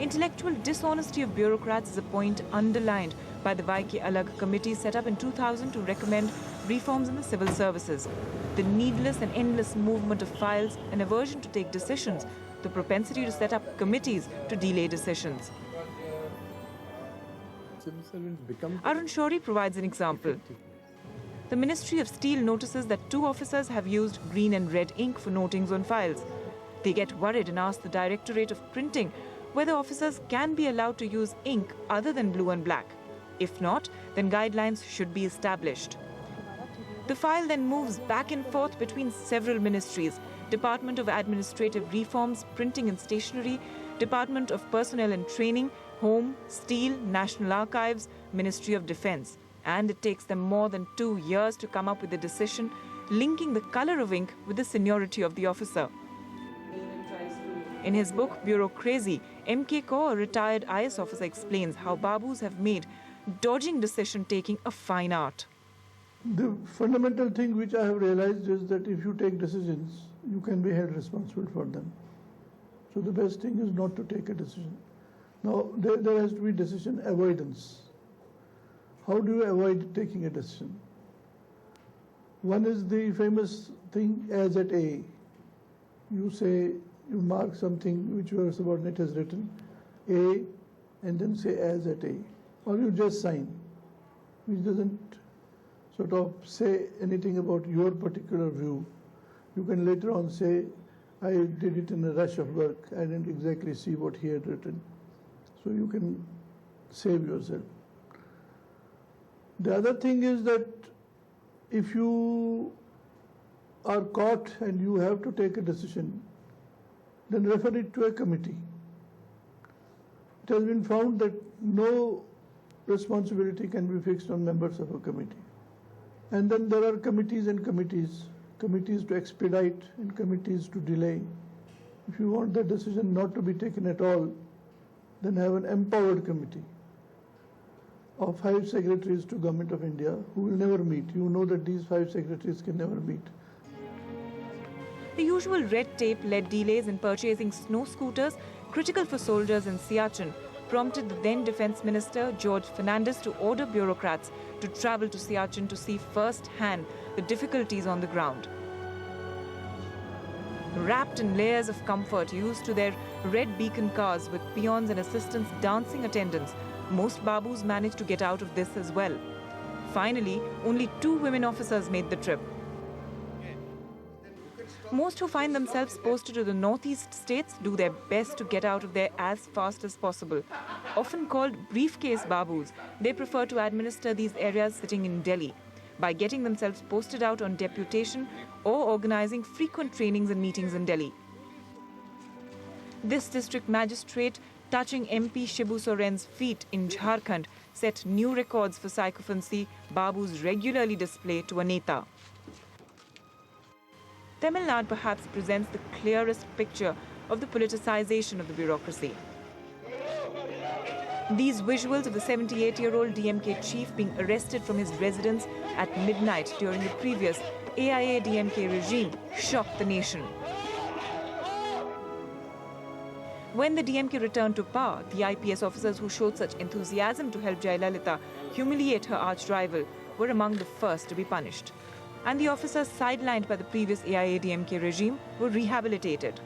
Intellectual dishonesty of bureaucrats is a point underlined by the Vai Ke Alag committee set up in 2000 to recommend reforms in the civil services. The needless and endless movement of files, an aversion to take decisions, the propensity to set up committees to delay decisions. Arun Shourie provides an example. The Ministry of Steel notices that 2 officers have used green and red ink for notings on files. They get worried and ask the Directorate of Printing whether officers can be allowed to use ink other than blue and black. If not, then guidelines should be established. The file then moves back and forth between several ministries: Department of Administrative Reforms, Printing and Stationery, Department of Personnel and Training, Home, Steel, National Archives, Ministry of Defence. And it takes them more than 2 years to come up with a decision linking the colour of ink with the seniority of the officer. In his book, Bureaucracy, M.K. Kaur, a retired IS officer, explains how Babus have made dodging decision-taking a fine art. The fundamental thing which I have realized is that if you take decisions, you can be held responsible for them. So the best thing is not to take a decision. Now, there has to be decision avoidance. How do you avoid taking a decision? One is the famous thing, as at A. You say, you mark something which your subordinate has written, A, and then say as at A. Or you just sign, which doesn't sort of say anything about your particular view. You can later on say, I did it in a rush of work, I didn't exactly see what he had written. So you can save yourself. The other thing is that if you are caught and you have to take a decision, then refer it to a committee. It has been found that no responsibility can be fixed on members of a committee. And then there are committees and committees, committees to expedite and committees to delay. If you want the decision not to be taken at all, then have an empowered committee of 5 secretaries to Government of India who will never meet. You know that these 5 secretaries can never meet. The usual red tape led delays in purchasing snow scooters, critical for soldiers in Siachen, prompted the then Defence Minister George Fernandes to order bureaucrats to travel to Siachen to see first-hand the difficulties on the ground. Wrapped in layers of comfort used to their red beacon cars with peons and assistants dancing attendants, most Babus managed to get out of this as well. Finally, only 2 women officers made the trip. Most who find themselves posted to the northeast states do their best to get out of there as fast as possible. Often called briefcase Babus, they prefer to administer these areas sitting in Delhi by getting themselves posted out on deputation or organizing frequent trainings and meetings in Delhi. This district magistrate, touching MP Shibu Soren's feet in Jharkhand, set new records for sycophancy Babus regularly display to a neta. Tamil Nadu perhaps presents the clearest picture of the politicization of the bureaucracy. These visuals of the 78-year-old DMK chief being arrested from his residence at midnight during the previous AIA-DMK regime shocked the nation. When the DMK returned to power, the IPS officers who showed such enthusiasm to help Jayalalitha humiliate her arch-rival were among the first to be punished. And the officers sidelined by the previous AIA-DMK regime were rehabilitated.